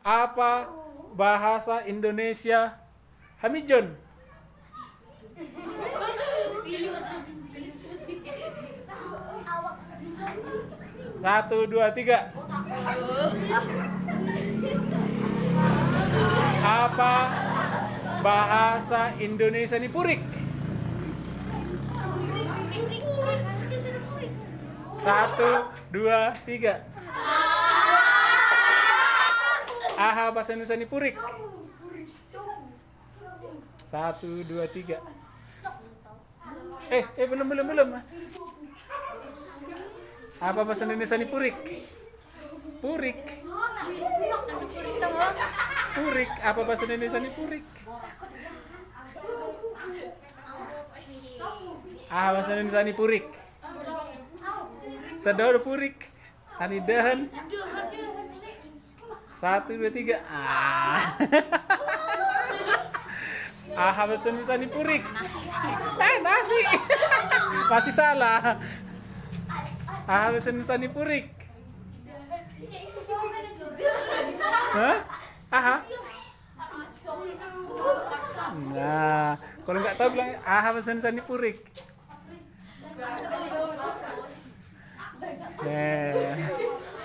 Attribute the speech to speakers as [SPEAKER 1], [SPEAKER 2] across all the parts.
[SPEAKER 1] Apa bahasa Indonesia Hamijon? Satu, dua, tiga. Apa bahasa Indonesia ini purik? Satu, dua, tiga. Aha, bahasa Indonesia ini purik. Satu, dua, tiga. Belum. Apa bahasa Indonesia ini purik? Purik. Purik. Apa bahasa Indonesia ini purik? Ah, bahasa Indonesia ini purik. Tadau purik. Anidahan. Satu, dua, tiga. Ah, bahasa Indonesia ini purik. Nasi. Masih salah. Ah, bahasa Indonesia ini purik. Hah? Aha. Nah, kalau nggak tahu bilang bahasa Indonesia ini purik.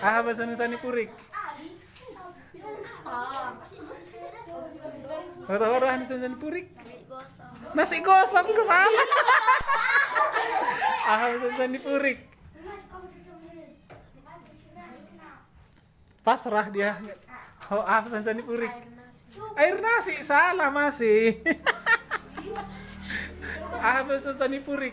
[SPEAKER 1] Bahasa Indonesia ini purik. Tahu orang Indonesia ini purik? Nasi gosong ke sana. Bahasa Indonesia ini purik. Pasrah dia. Oh, bahasa Indonesia ini purik. Air nasi salah masih. Bahasa Indonesia ini purik.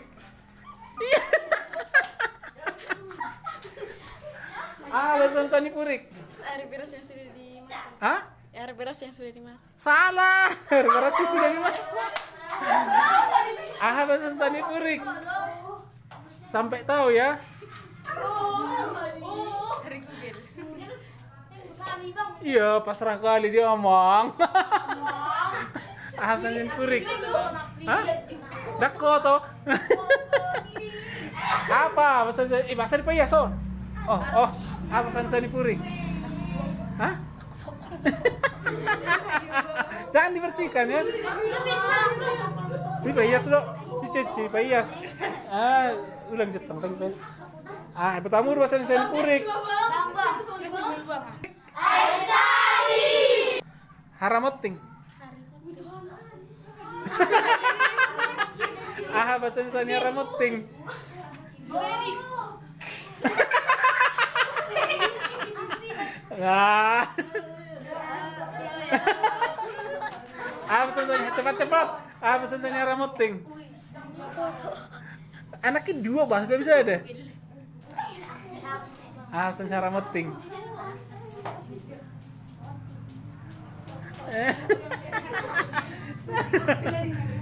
[SPEAKER 1] Bahasa Indonesia ini purik.
[SPEAKER 2] Air beras yang sudah dimasak.
[SPEAKER 1] Hah?
[SPEAKER 2] Air beras yang sudah dimasak.
[SPEAKER 1] Salah. Air beras yang sudah dimasak. Bahasa Indonesia ini purik. Sampai tahu ya. Iya, pasrah kali dia ngomong. Bahasa Indonesia ini purik. Hah? Dako toh. Apa bahasa bahasa di payas oh. Bahasa Indonesia ini purik. Hah? Jangan dibersihkan ya. Di payas lo, dicuci payas. Ulang jetong lagi payas. Pertama bahasa Indonesia ini purik. Haramoting. Bahasa Indonesia ini haramoting. Nah. Bahasa Indonesia cepat. Bahasa Indonesia haramoting. Anaknya dua bahasa gak bisa ada. Bahasa Indonesia haramoting.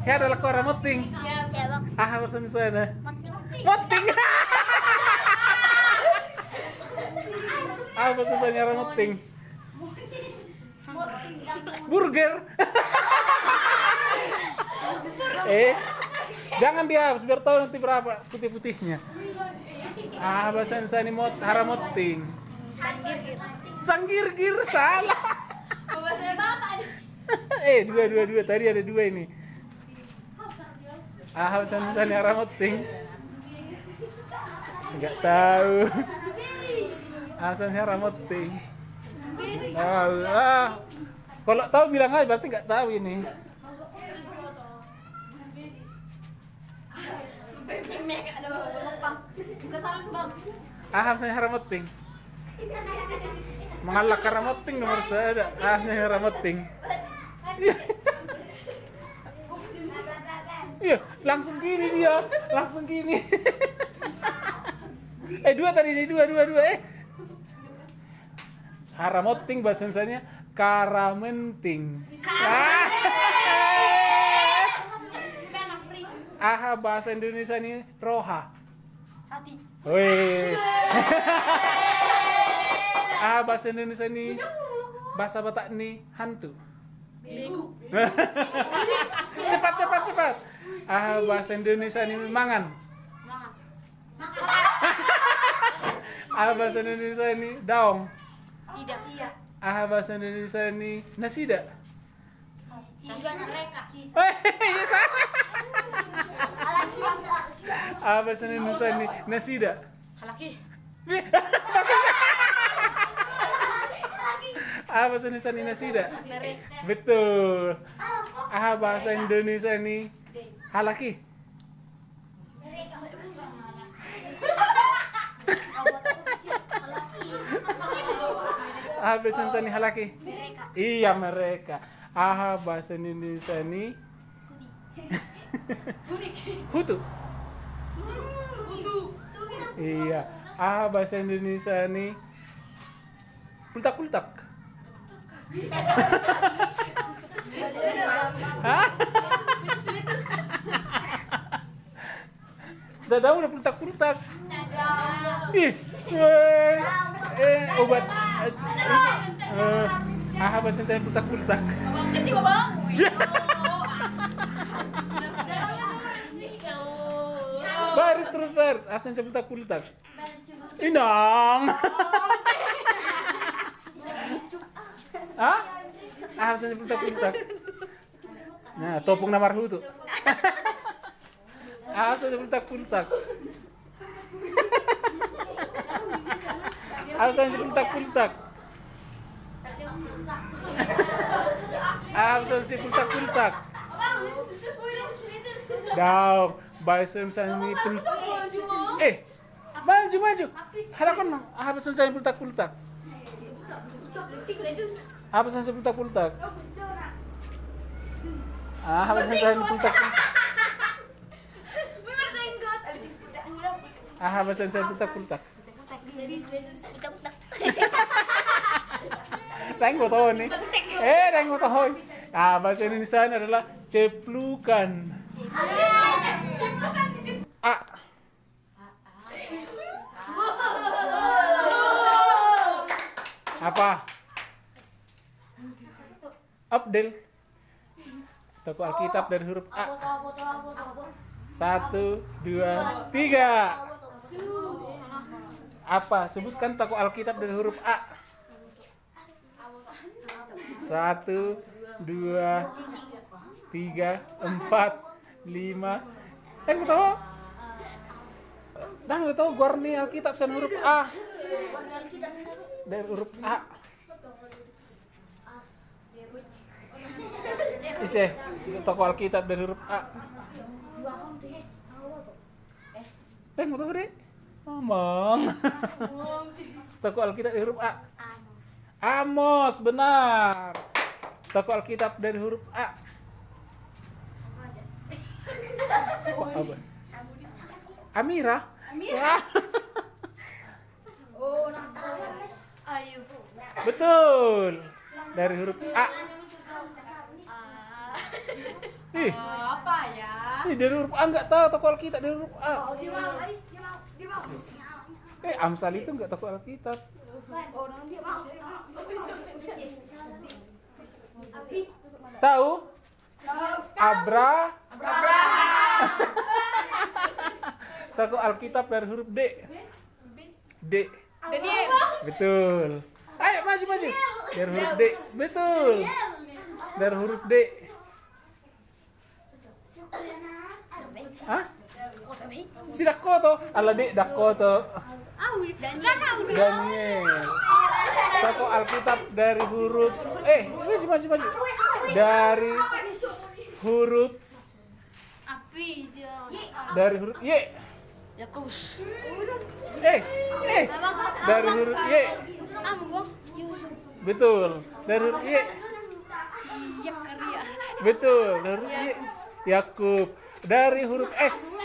[SPEAKER 1] Ya adalah kora moting. Bahasa Indonesia ada. Moting. Bahasa Indonesia moting. Burger. Jangan dihapus biar tahu nanti berapa putih-putihnya. Bahasa Indonesia ini haramoting. Sanggir-gir salah.
[SPEAKER 2] Bahasa Bapak.
[SPEAKER 1] Dua tadi ada dua ini. Bahasa Indonesia ini haramoting. Enggak tahu. Bahasa Indonesia haramoting. Kalau tahu bilang aja berarti enggak tahu ini. Bahasa Indonesia haramoting. Mengalah haramoting nomor saya. Bahasa Indonesia haramoting. Iya, langsung gini dia, langsung gini. Dua tadi nih, dua. Haramoting bahasa Indonesianya karamenting. Bahasa Indonesia ini roha.
[SPEAKER 2] Hati.
[SPEAKER 1] Wih. Bahasa Indonesia ini bahasa Batak ini hantu. Cepat. Bahasa Indonesia ini mangan. Bahasa Indonesia ini daong.
[SPEAKER 2] Tidak, iya.
[SPEAKER 1] Ah, bahasa Indonesia ini nasida.
[SPEAKER 2] Mereka.
[SPEAKER 1] Iya salah. Ah, bahasa Indonesia ini nasida.
[SPEAKER 2] Halaki.
[SPEAKER 1] Ah, bahasa Indonesia ini nasida.
[SPEAKER 2] Mereka.
[SPEAKER 1] Betul. Ah, bahasa Indonesia ini halaki. Ah, bahasa Indonesia ini halaki. Iya, mereka. Ah, bahasa Indonesia ini Hutu. Iya. Ah, bahasa Indonesia ini kultak-kultak. Hah? Tidak tahu udah kultak-kultak. Ih, obat. Ah, bahasa Indonesia ini kultak-kultak. Baris terus baris, asan saya kultak. Inang. Hah? Ah, asan saya kultak. Nah, topung namar hutu. Ah, asan saya kultak. Asan saya kultak. Ah, asan saya kultak. Daw, bahasa Indonesia ini maju. Harapan no. Ah, bahasa Indonesia ini pultak. Ah, bahasa Indonesia pultak. Ah, bahasa Indonesia ini pultak. Ah, bahasa Indonesia pultak. Tengok tahu nih. Tengok tahu. Ah, bahasa Indonesia adalah ceplukan. A. Apa? Abdel. Toko Alkitab dari huruf A. 1, 2, 3. Apa? Sebutkan toko Alkitab dari huruf A. 1, 2, 3, 4, 5. Gue tahu. Dah gue tahu Gorni Alkitab sen huruf A. Dari huruf A. Ise, toko Alkitab dari huruf A. Gue tahu deh. Ngomong. Toko Alkitab dari huruf A. Amos, benar. Toko Alkitab dari huruf A. Apa? Amira. Betul. Dari huruf A.
[SPEAKER 2] Apa ya?
[SPEAKER 1] Dari huruf A nggak tahu toko Alkitab dari huruf A. Amsal itu nggak toko Alkitab. Tahu? Abraham. Toko Alkitab dari huruf D. D.
[SPEAKER 2] Daniel.
[SPEAKER 1] Betul. Ayo maju. Dari huruf D. Betul. Dari huruf D. Hah? Si Dakoto. Ala D Dakoto. Daniel. Toko Alkitab dari huruf maju. Dari huruf
[SPEAKER 2] Api.
[SPEAKER 1] dari huruf Y.
[SPEAKER 2] Yakubus.
[SPEAKER 1] Dari huruf Y. Betul. Dari huruf Y. Betul. Dari huruf Y. Yakub. Dari huruf S.